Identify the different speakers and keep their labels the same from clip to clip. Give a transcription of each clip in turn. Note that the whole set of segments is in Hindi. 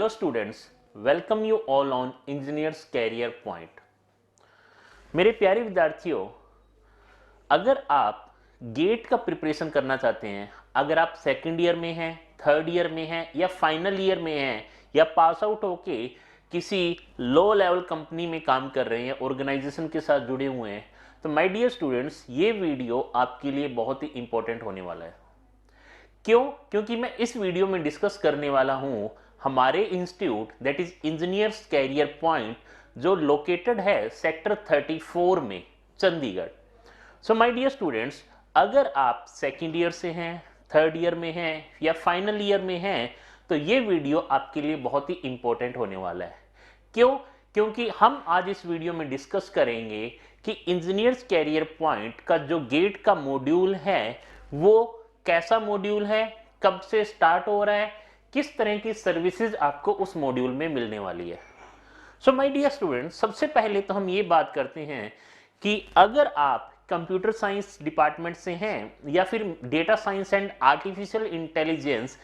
Speaker 1: Hello students, welcome you all on Engineers Career Point। मेरे प्यारे विद्यार्थियों, अगर आप गेट का प्रिपरेशन करना चाहते हैं, अगर आप सेकेंड ईयर में हैं, थर्ड ईयर में हैं या फाइनल ईयर में हैं या पास आउट होके किसी लो लेवल कंपनी में काम कर रहे हैं, ऑर्गेनाइजेशन के साथ जुड़े हुए हैं, तो माय डियर स्टूडेंट्स, ये वीडियो आपके लिए बहुत ही इंपॉर्टेंट होने वाला है। क्यों? क्योंकि मैं इस वीडियो में डिस्कस करने वाला हूं हमारे institute that is engineers career point, जो लोकेटेड है सेक्टर 34 में, Chandigarh. So my dear students, अगर आप सेकेंड ईयर से हैं, थर्ड ईयर में हैं या फाइनल ईयर में हैं, तो ये वीडियो आपके लिए बहुत ही इंपॉर्टेंट होने वाला है। क्यों? क्योंकि हम आज इस वीडियो में डिस्कस करेंगे कि इंजीनियर्स कैरियर पॉइंट का जो गेट का मॉड्यूल है वो कैसा मॉड्यूल है, कब से स्टार्ट हो रहा है, किस तरह की सर्विसेज आपको उस मॉड्यूल में मिलने वाली है। सो माय डियर स्टूडेंट्स, सबसे पहले तो हम ये बात करते हैं कि अगर आप कंप्यूटर साइंस डिपार्टमेंट से हैं या फिर data science and artificial intelligence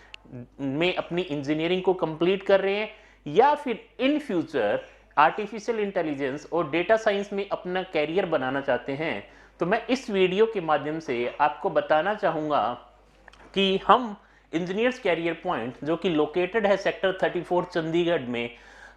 Speaker 1: में अपनी इंजीनियरिंग को कंप्लीट कर रहे हैं या फिर इन फ्यूचर आर्टिफिशियल इंटेलिजेंस और डेटा साइंस में अपना कैरियर बनाना चाहते हैं, तो मैं इस वीडियो के माध्यम से आपको बताना चाहूँगा कि हम इंजीनियर्स कैरियर पॉइंट, जो कि लोकेटेड है सेक्टर 34 चंडीगढ़ में,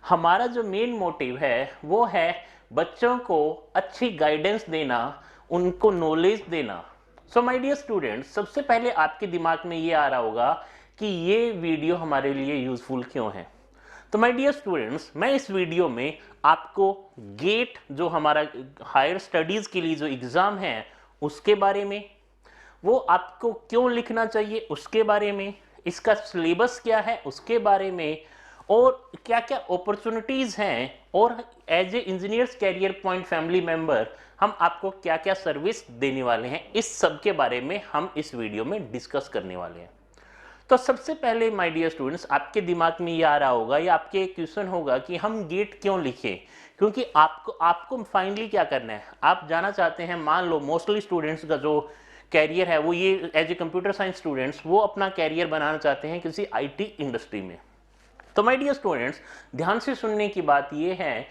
Speaker 1: हमारा जो मेन मोटिव है वो है बच्चों को अच्छी गाइडेंस देना, उनको नॉलेज देना। सो माय डियर स्टूडेंट्स, सबसे पहले आपके दिमाग में ये आ रहा होगा कि ये वीडियो हमारे लिए यूजफुल क्यों है। तो माय डियर स्टूडेंट्स, मैं इस वीडियो में आपको गेट, जो हमारा हायर स्टडीज के लिए जो एग्जाम है, उसके बारे में, वो आपको क्यों लिखना चाहिए उसके बारे में, इसका सिलेबस क्या है उसके बारे में, और क्या क्या अपॉर्चुनिटीज हैं, और as a engineers career point family member हम आपको क्या क्या सर्विस देने वाले हैं, इस सब के बारे में हम इस वीडियो में डिस्कस करने वाले हैं। तो सबसे पहले माय डियर स्टूडेंट्स, आपके दिमाग में ये आ रहा होगा या आपके क्वेश्चन होगा कि हम गेट क्यों लिखें, क्योंकि आपको फाइनली क्या करना है। आप जाना चाहते हैं, मान लो मोस्टली स्टूडेंट्स का जो कैरियर है वो ये, as a computer science students वो अपना कैरियर बनाना चाहते हैं किसी आईटी इंडस्ट्री में। तो माय डियर स्टूडेंट्स, ध्यान से सुनने की बात ये है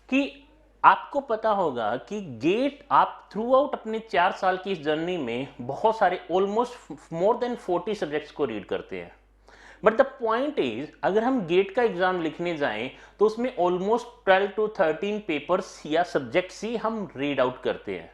Speaker 1: कि आपको पता होगा कि गेट आप थ्रू आउट अपने 4 साल की इस जर्नी में बहुत सारे, ऑलमोस्ट मोर देन 40 सब्जेक्ट्स को रीड करते हैं। बट द पॉइंट इज, अगर हम गेट का एग्जाम लिखने जाएं तो उसमें ऑलमोस्ट 12 to 13 पेपर्स या सब्जेक्ट्स ही हम रीड आउट करते हैं।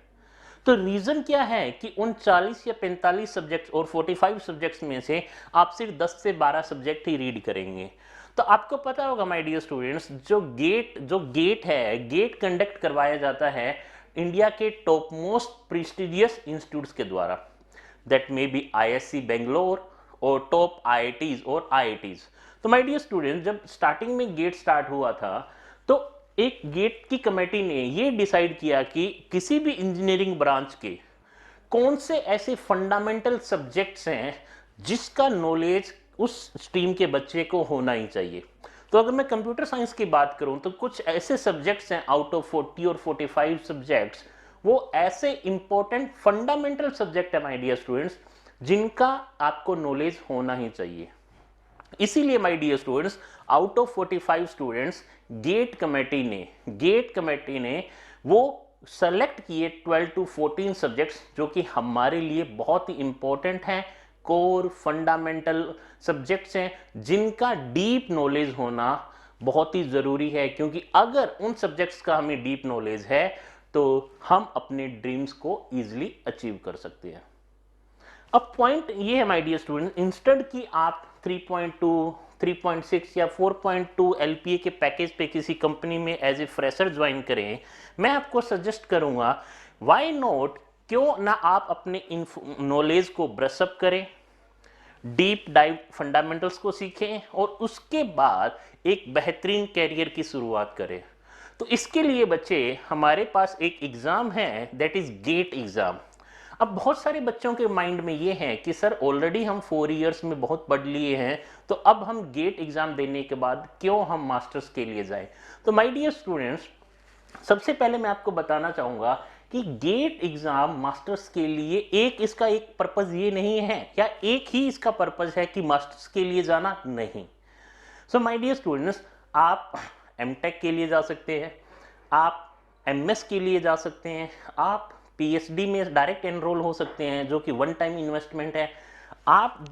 Speaker 1: तो रीजन क्या है कि उन 40 या 45 सब्जेक्ट्स और 45 सब्जेक्ट्स में से आप सिर्फ 10 से 12 सब्जेक्ट ही रीड करेंगे। तो आपको पता होगा माय डियर स्टूडेंट्स, जो गेट है, गेट कंडक्ट करवाया जाता है इंडिया के टॉप मोस्ट प्रेस्टिजियस इंस्टीट्यूट्स के द्वारा, that may be ISC Bangalore और टॉप आईआईटीज और आईआईटीज। तो माय डियर स्टूडेंट्स, जब स्टार्टिंग में गेट स्टार्ट हुआ था तो एक गेट की कमेटी ने ये डिसाइड किया कि किसी भी इंजीनियरिंग ब्रांच के कौन से ऐसे फंडामेंटल सब्जेक्ट्स हैं जिसका नॉलेज उस स्ट्रीम के बच्चे को होना ही चाहिए। तो अगर मैं कंप्यूटर साइंस की बात करूं तो कुछ ऐसे सब्जेक्ट्स हैं आउट ऑफ 40 और 45 सब्जेक्ट्स, वो ऐसे इंपॉर्टेंट फंडामेंटल सब्जेक्ट है माय डियर स्टूडेंट्स, जिनका आपको नॉलेज होना ही चाहिए। इसीलिए my dear students, out of 45 students GATE committee ने वो सेलेक्ट किए 12 to 14 सब्जेक्ट्स, जो कि हमारे लिए बहुत ही इंपॉर्टेंट हैं, कोर फंडामेंटल सब्जेक्ट्स हैं, जिनका डीप नॉलेज होना बहुत ही जरूरी है। क्योंकि अगर उन सब्जेक्ट्स का हमें डीप नॉलेज है तो हम अपने ड्रीम्स को इजीली अचीव कर सकते हैं। अब पॉइंट ये है माय डियर स्टूडेंट, इंस्टेड कि आप 3.2, 3.6 या 4.2 एलपीए के पैकेज पे किसी कंपनी में एज ए फ्रेशर ज्वाइन करें, मैं आपको सजेस्ट करूंगा व्हाई नॉट, क्यों ना आप अपने नॉलेज को ब्रश अप करें, डीप डाइव फंडामेंटल्स को सीखें और उसके बाद एक बेहतरीन कैरियर की शुरुआत करें। तो इसके लिए बच्चे, हमारे पास एक एग्जाम है दैट इज गेट एग्जाम। अब बहुत सारे बच्चों के माइंड में ये है कि सर ऑलरेडी हम 4 इयर्स में बहुत पढ़ लिए हैं, तो अब हम गेट एग्जाम देने के बाद क्यों हम मास्टर्स के लिए जाएं। तो माय डियर स्टूडेंट्स, सबसे पहले मैं आपको बताना चाहूंगा कि गेट एग्जाम मास्टर्स के लिए इसका एक पर्पज ये नहीं है, या एक ही इसका पर्पज है कि मास्टर्स के लिए जाना, नहीं। सो माय डियर स्टूडेंट्स, आप एमटेक के लिए जा सकते हैं, आप एमएस के लिए जा सकते हैं, आप पीएचडी में डायरेक्ट एनरोल हो सकते हैं जो कि वन टाइम इन्वेस्टमेंट है। आप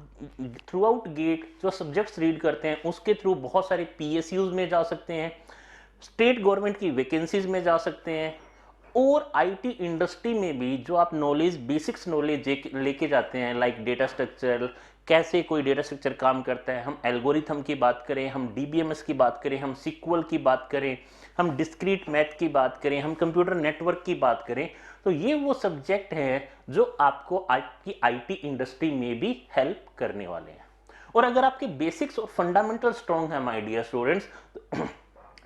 Speaker 1: थ्रू आउट गेट जो सब्जेक्ट्स रीड करते हैं उसके थ्रू बहुत सारे पीएसयूज में जा सकते हैं, स्टेट गवर्नमेंट की वैकेंसीज में जा सकते हैं, और आईटी इंडस्ट्री में भी जो आप नॉलेज बेसिक्स नॉलेज लेके जाते हैं, लाइक डेटा स्ट्रक्चर, कैसे कोई डेटा स्ट्रक्चर काम करता है, हम एल्गोरिथम की बात करें, हम डीबीएमएस की बात करें, हम सीक्वल की बात करें, हम डिस्क्रीट मैथ की बात करें, हम कंप्यूटर नेटवर्क की बात करें, तो ये वो सब्जेक्ट हैं जो आपको आपकी आईटी इंडस्ट्री में भी हेल्प करने वाले हैं। और अगर आपके बेसिक्स और फंडामेंटल स्ट्रॉन्ग है माय डियर स्टूडेंट्स,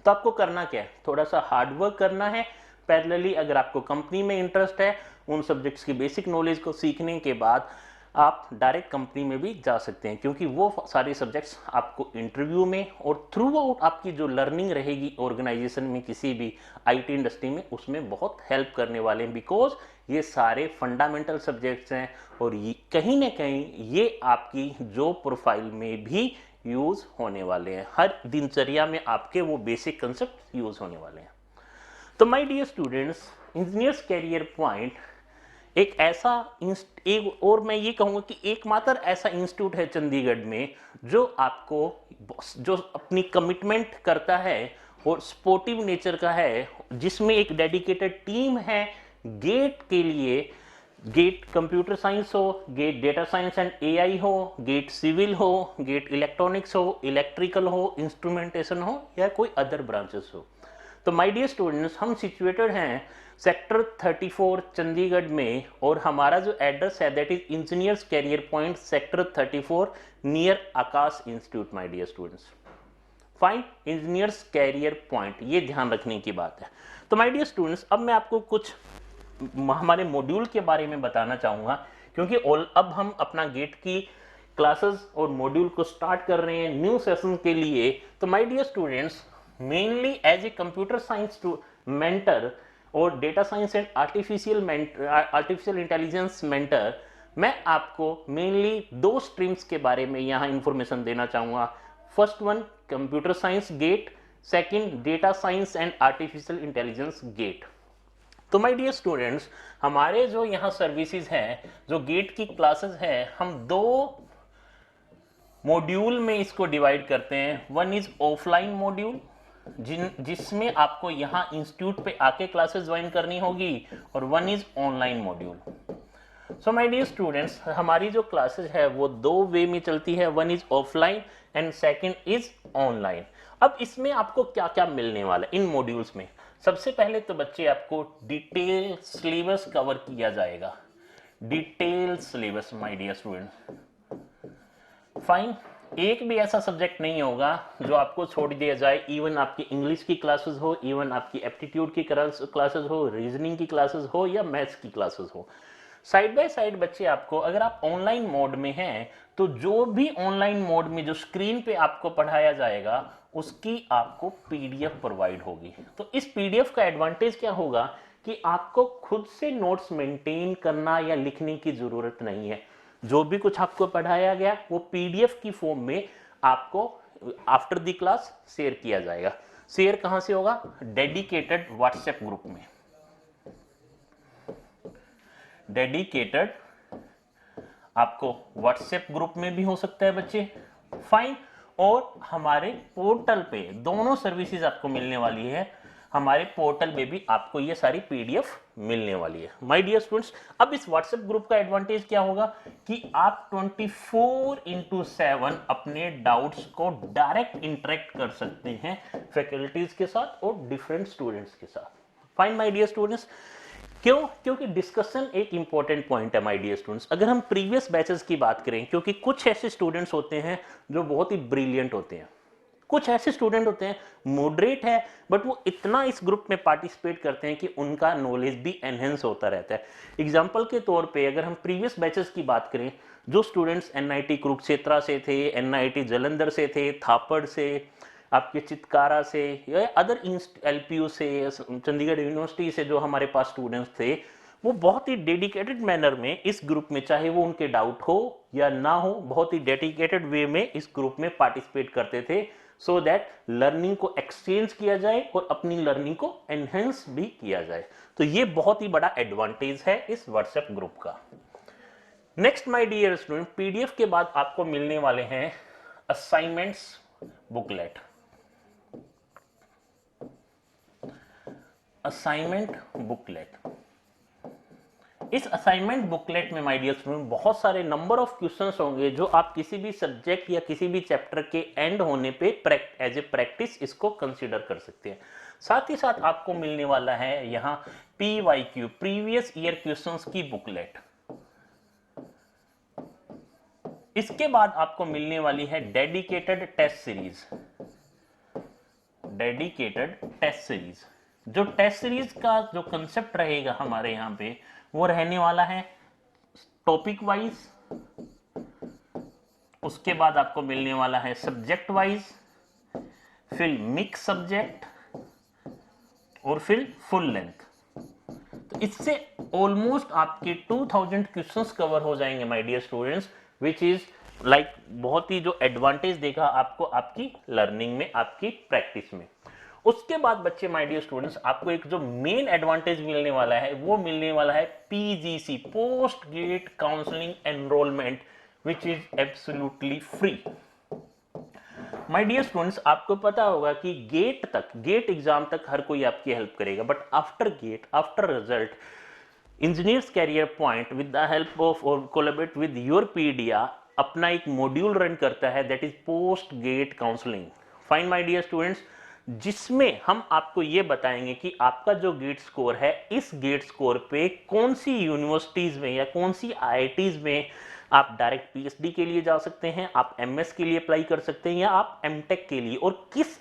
Speaker 1: तो आपको करना क्या है, थोड़ा सा हार्ड वर्क करना है। पैरेलली अगर आपको कंपनी में इंटरेस्ट है, उन सब्जेक्ट्स की बेसिक नॉलेज को सीखने के बाद आप डायरेक्ट कंपनी में भी जा सकते हैं, क्योंकि वो सारे सब्जेक्ट्स आपको इंटरव्यू में और थ्रू आउट आपकी जो लर्निंग रहेगी ऑर्गेनाइजेशन में किसी भी आईटी इंडस्ट्री में, उसमें बहुत हेल्प करने वाले हैं, बिकॉज ये सारे फंडामेंटल सब्जेक्ट्स हैं और ये कहीं ना कहीं ये आपकी जॉब प्रोफाइल में भी यूज होने वाले हैं। हर दिनचर्या में आपके वो बेसिक कंसेप्ट यूज होने वाले हैं। तो my dear students, engineers career point एक ऐसा एक, और मैं ये कहूँगा कि एकमात्र ऐसा इंस्टीट्यूट है चंडीगढ़ में जो आपको जो अपनी कमिटमेंट करता है और स्पोर्टिव नेचर का है, जिसमें एक डेडिकेटेड टीम है गेट के लिए। गेट कंप्यूटर साइंस हो, GATE data science and AI हो, गेट सिविल हो, गेट इलेक्ट्रॉनिक्स हो, इलेक्ट्रिकल हो, इंस्ट्रूमेंटेशन हो, या कोई अदर ब्रांचेस हो। तो माय डियर स्टूडेंट्स, हम सिचुएटेड हैं सेक्टर 34 चंडीगढ़ में, और हमारा जो एड्रेस है that is engineers career point sector 34 near Aakash institute. My dear students, fine, engineers career point, ये ध्यान रखने की बात है। तो माय डियर स्टूडेंट्स, अब मैं आपको कुछ हमारे मॉड्यूल के बारे में बताना चाहूँगा, क्योंकि अब हम अपना गेट की क्लासेस और मॉड्यूल को स्टार्ट कर रहे हैं न्यू सेशन के लिए। तो my dear students, mainly as a computer science mentor और data science and artificial intelligence mentor, मैं आपको मेनली दो स्ट्रीम्स के बारे में यहाँ इंफॉर्मेशन देना चाहूँगा। First one computer science GATE, second data science and artificial intelligence GATE. तो माय डियर स्टूडेंट्स, हमारे जो यहाँ सर्विसेज हैं, जो गेट की क्लासेस हैं, हम दो मॉड्यूल में इसको डिवाइड करते हैं। वन इज ऑफलाइन मॉड्यूल, जिसमें आपको यहाँ इंस्टीट्यूट पे आके क्लासेस ज्वाइन करनी होगी, और one is online module. So my dear students, हमारी जो क्लासेस है वो दो वे में चलती है, one is offline and second is online. अब इसमें आपको क्या क्या मिलने वाला है इन मॉड्यूल्स में? सबसे पहले तो बच्चे आपको डिटेल सिलेबस कवर किया जाएगा, detail syllabus my dear students. Fine, एक भी ऐसा सब्जेक्ट नहीं होगा जो आपको छोड़ दिया जाए, इवन आपकी इंग्लिश की क्लासेस हो, इवन आपकी एप्टीट्यूड की क्लासेस हो, रीजनिंग की क्लासेस हो, या मैथ्स की क्लासेस हो। साइड बाय साइड बच्चे आपको, अगर आप ऑनलाइन मोड में हैं तो जो भी ऑनलाइन मोड में जो स्क्रीन पे आपको पढ़ाया जाएगा उसकी आपको पीडीएफ प्रोवाइड होगी। तो इस पीडीएफ का एडवांटेज क्या होगा कि आपको खुद से नोट्स मेंटेन करना या लिखने की जरूरत नहीं है। जो भी कुछ आपको पढ़ाया गया वो पीडीएफ की फॉर्म में आपको आफ्टर द क्लास शेयर किया जाएगा। शेयर कहां से होगा? डेडिकेटेड व्हाट्सएप ग्रुप में, डेडिकेटेड आपको व्हाट्सएप ग्रुप में भी हो सकता है बच्चे। फाइन, और हमारे पोर्टल पे दोनों सर्विसेज आपको मिलने वाली है। हमारे पोर्टल में भी आपको ये सारी पीडीएफ मिलने वाली है। माय डियर स्टूडेंट्स, अब इस व्हाट्सएप ग्रुप का एडवांटेज क्या होगा कि आप 24/7 अपने डाउट्स को डायरेक्ट इंटरेक्ट कर सकते हैं फैकल्टीज के साथ और डिफरेंट स्टूडेंट्स के साथ। फाइन माय डियर स्टूडेंट्स, क्यों? क्योंकि डिस्कशन एक इंपॉर्टेंट पॉइंट है माय डियर स्टूडेंट्स। अगर हम प्रीवियस बैचेस की बात करें, क्योंकि कुछ ऐसे स्टूडेंट्स होते हैं जो बहुत ही ब्रिलियंट होते हैं, कुछ ऐसे स्टूडेंट होते हैं मॉडरेट है, बट वो इतना इस ग्रुप में पार्टिसिपेट करते हैं कि उनका नॉलेज भी एनहेंस होता रहता है। एग्जाम्पल के तौर पे अगर हम प्रीवियस बैचेस की बात करें, जो स्टूडेंट्स एनआईटी कुरुक्षेत्रा से थे, एनआईटी जालंधर से थे, थापड़ से, आपके चितकारा से, या अदर एलपीयू से, चंडीगढ़ यूनिवर्सिटी से जो हमारे पास स्टूडेंट्स थे, वो बहुत ही डेडिकेटेड मैनर में इस ग्रुप में, चाहे वो उनके डाउट हो या ना हो, बहुत ही डेडिकेटेड वे में इस ग्रुप में पार्टिसिपेट करते थे, सो दैट लर्निंग को एक्सचेंज किया जाए और अपनी लर्निंग को एनहेंस भी किया जाए। तो ये बहुत ही बड़ा एडवांटेज है इस व्हाट्सएप ग्रुप का। Next my dear student, PDF के बाद आपको मिलने वाले हैं असाइनमेंट्स बुकलेट। असाइनमेंट बुकलेट, इस असाइनमेंट बुकलेट में माय डियर स्टूडेंट बहुत सारे नंबर ऑफ क्वेश्चंस होंगे जो आप किसी भी सब्जेक्ट या किसी भी चैप्टर के एंड होने पे एज ए प्रैक्टिस इसको कंसीडर कर सकते हैं। साथ ही साथ आपको मिलने वाला है यहाँ PYQ, प्रीवियस ईयर क्वेश्चंस की बुकलेट। इसके बाद आपको मिलने वाली है dedicated test series. Dedicated test series, जो टेस्ट सीरीज का जो कंसेप्ट रहेगा हमारे यहाँ पे वो रहने वाला है टॉपिक वाइज, उसके बाद आपको मिलने वाला है सब्जेक्ट वाइज, फिर मिक्स सब्जेक्ट और फिर फुल लेंथ। तो इससे ऑलमोस्ट आपके 2000 क्वेश्चंस कवर हो जाएंगे my dear students, which is like बहुत ही जो एडवांटेज देगा आपको आपकी लर्निंग में, आपकी प्रैक्टिस में। उसके बाद बच्चे माय डियर स्टूडेंट्स, आपको एक जो मेन एडवांटेज मिलने वाला है वो मिलने वाला है PGC, post GATE counselling enrolment, which is absolutely free. My dear students, आपको पता होगा कि गेट एग्जाम तक हर कोई आपकी हेल्प करेगा, but after GATE, after result, engineers career point with the help of और कोलैबोरेट विद योर पीडिया अपना एक मॉड्यूल रन करता है, that is post GATE counselling. Fine my dear students, जिसमें हम आपको ये बताएंगे कि आपका जो गेट स्कोर है, इस गेट स्कोर पे कौन सी यूनिवर्सिटीज में या कौन सी IITs में आप डायरेक्ट PhD के लिए जा सकते हैं, आप MS के लिए अप्लाई कर सकते हैं, या आप MTech के लिए, और किस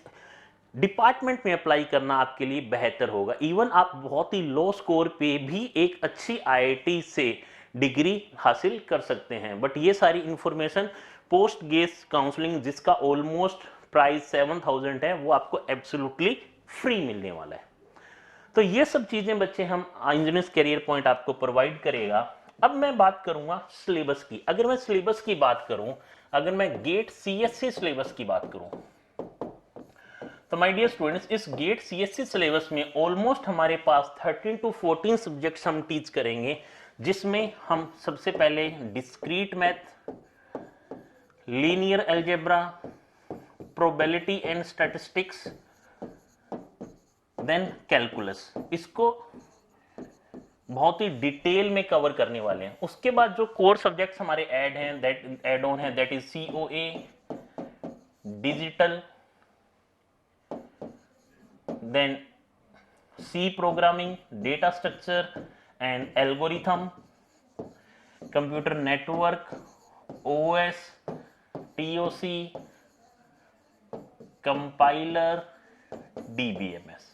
Speaker 1: डिपार्टमेंट में अप्लाई करना आपके लिए बेहतर होगा। इवन आप बहुत ही लो स्कोर पे भी एक अच्छी IIT से डिग्री हासिल कर सकते हैं। बट ये सारी इंफॉर्मेशन पोस्ट गेट काउंसलिंग, जिसका ऑलमोस्ट प्राइस 7000 है, वो आपको एब्सोल्युटली फ्री मिलने वाला है। तो ये सब चीजें बच्चे हम इंजीनियर्स कैरियर पॉइंट आपको प्रोवाइड करेगा। अब मैं बात करूंगा सिलेबस की। अगर मैं सिलेबस की बात करूं, अगर मैं गेट CSC सिलेबस की बात करूं, तो माय डियर स्टूडेंट्स, इस गेट CSC सिलेबस में ऑलमोस्ट हमारे पास 13 to 14 सब्जेक्ट्स हम टीच करेंगे, जिसमें हम सबसे पहले discrete math, linear algebra, probability and statistics, then calculus, इसको बहुत ही डिटेल में कवर करने वाले हैं। उसके बाद जो कोर सब्जेक्ट्स हमारे ऐड ऑन है, that is COA, digital, then C programming, data structure and algorithm, computer network, OS, TOC, compiler, DBMS।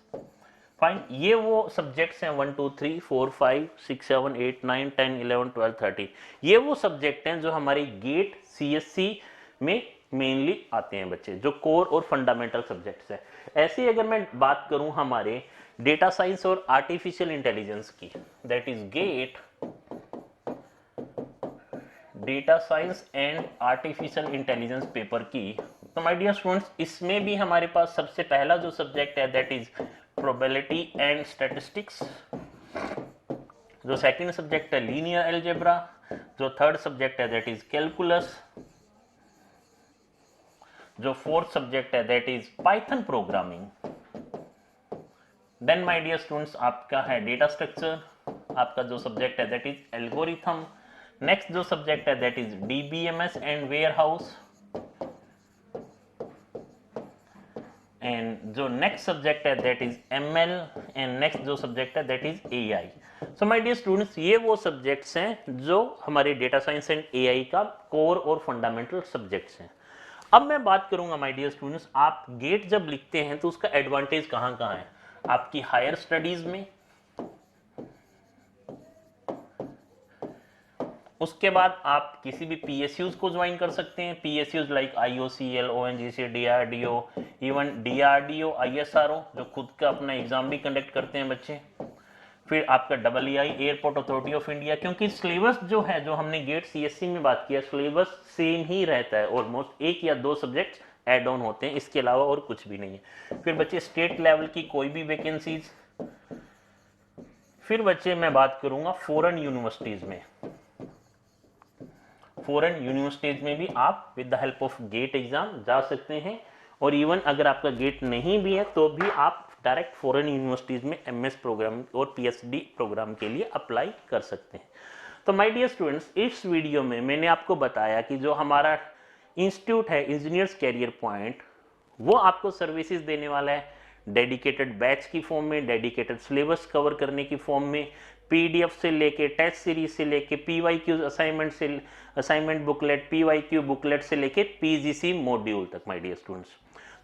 Speaker 1: Fine, ये वो सब्जेक्ट्स हैं 1 2 3 4 5 6 7 8 9 10 11 12 13। ये वो सब्जेक्ट हैं जो हमारे गेट CSC में मेनली आते हैं बच्चे, जो कोर और फंडामेंटल सब्जेक्ट्स हैं। ऐसे ही अगर मैं बात करूं हमारे डेटा साइंस और आर्टिफिशियल इंटेलिजेंस की, that is get data science and artificial intelligence paper की, तो माय डियर स्टूडेंट्स, इसमें भी हमारे पास सबसे पहला जो सब्जेक्ट है that is probability and statistics, जो सेकंड सब्जेक्ट है लीनियर अलजेब्रा, जो थर्ड सब्जेक्ट है दैट इज कैलकुलस, जो फोर्थ सब्जेक्ट है that is Python programming. Then my dear students, आपका है डेटा स्ट्रक्चर, आपका जो सब्जेक्ट है दैट इज एल्गोरिथम, नेक्स्ट जो सब्जेक्ट है that is DBMS and warehouse, and जो नेक्स्ट सब्जेक्ट है that is ML, and next जो सब्जेक्ट है that is AI। So my dear students, ये वो सब्जेक्ट्स हैं जो हमारे डेटा साइंस एंड AI का कोर और फंडामेंटल सब्जेक्ट्स हैं। अब मैं बात करूंगा माय डियर स्टूडेंट्स, आप गेट जब लिखते हैं तो उसका एडवांटेज कहाँ कहाँ है आपकी हायर स्टडीज में, उसके बाद आप किसी भी PSUs को ज्वाइन कर सकते हैं, PSUs like IOCL, ONGC, DRDO, even DRDO, ISRO, जो खुद का अपना एग्जाम भी कंडक्ट करते हैं बच्चे। फिर आपका EEI, airport authority of India, क्योंकि सिलेबस जो है, जो हमने गेट CSC में बात किया, सिलेबस सेम ही रहता है, ऑलमोस्ट एक या दो सब्जेक्ट ऐड ऑन होते हैं, इसके अलावा और कुछ भी नहीं है। फिर बच्चे स्टेट लेवल की कोई भी वैकेंसीज, फिर बच्चे मैं बात करूंगा फॉरेन यूनिवर्सिटीज में। फॉरेन यूनिवर्सिटीज में भी आप with the help of GATE exam जा सकते हैं, और इवन अगर आपका गेट नहीं भी है तो भी आप डायरेक्ट फॉरेन यूनिवर्सिटीज में एमएस प्रोग्राम और पीएचडी प्रोग्राम के लिए अप्लाई कर सकते हैं। तो माय डियर स्टूडेंट्स, इस वीडियो में मैंने आपको बताया कि जो हमारा इंस्टीट्यूट है इंजीनियर्स कैरियर पॉइंट, वो आपको सर्विसेज देने वाला है डेडिकेटेड बैच की फॉर्म में, डेडिकेटेड सिलेबस कवर करने की फॉर्म में, पीडीएफ से लेके टेस्ट सीरीज से लेके PYQ assignment booklet, PYQ booklet से लेके पीजीसी मॉड्यूल तक। माय डियर स्टूडेंट्स,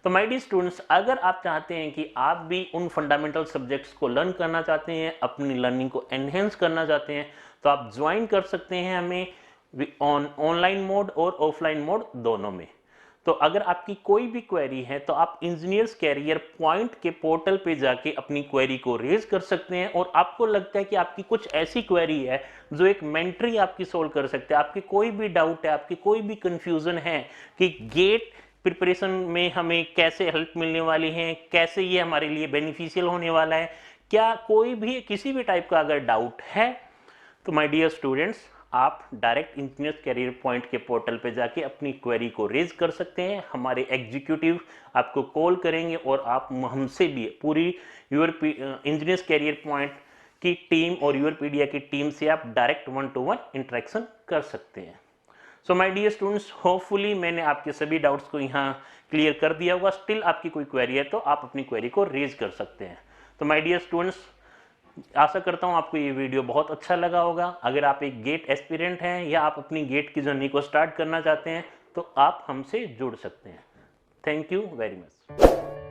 Speaker 1: तो माय डियर स्टूडेंट्स, अगर आप चाहते हैं कि आप भी उन फंडामेंटल सब्जेक्ट्स को लर्न करना चाहते हैं, अपनी लर्निंग को एनहेंस करना चाहते हैं, तो आप ज्वाइन कर सकते हैं हमें ऑनलाइन मोड और ऑफलाइन मोड दोनों में। तो अगर आपकी कोई भी क्वेरी है तो आप इंजीनियर्स कैरियर पॉइंट के पोर्टल पे जाके अपनी क्वेरी को रेज कर सकते हैं, और आपको लगता है कि आपकी कुछ ऐसी क्वेरी है जो एक मेंटरी आपकी सोल्व कर सकते हैं, आपकी कोई भी डाउट है, आपकी कोई भी कंफ्यूजन है कि गेट प्रिपरेशन में हमें कैसे हेल्प मिलने वाली है, कैसे ये हमारे लिए बेनिफिशियल होने वाला है, क्या कोई भी किसी भी टाइप का अगर डाउट है, तो माय डियर स्टूडेंट्स, आप डायरेक्ट इंजीनियर्स कैरियर पॉइंट के पोर्टल पे जाके अपनी क्वेरी को रेज कर सकते हैं। हमारे एग्जीक्यूटिव आपको कॉल करेंगे और आप हमसे भी पूरी इंजीनियर्स कैरियर पॉइंट की टीम और यूरपीडिया की टीम से आप डायरेक्ट 1-to-1 इंटरेक्शन कर सकते हैं। So my dear students, hopefully मैंने आपके सभी डाउट्स को यहाँ क्लियर कर दिया होगा। स्टिल आपकी कोई क्वेरी है तो आप अपनी क्वेरी को रेज कर सकते हैं। तो माय डियर स्टूडेंट्स, आशा करता हूं आपको ये वीडियो बहुत अच्छा लगा होगा। अगर आप एक गेट एस्पिरेंट हैं या आप अपनी गेट की जर्नी को स्टार्ट करना चाहते हैं तो आप हमसे जुड़ सकते हैं। Thank you very much.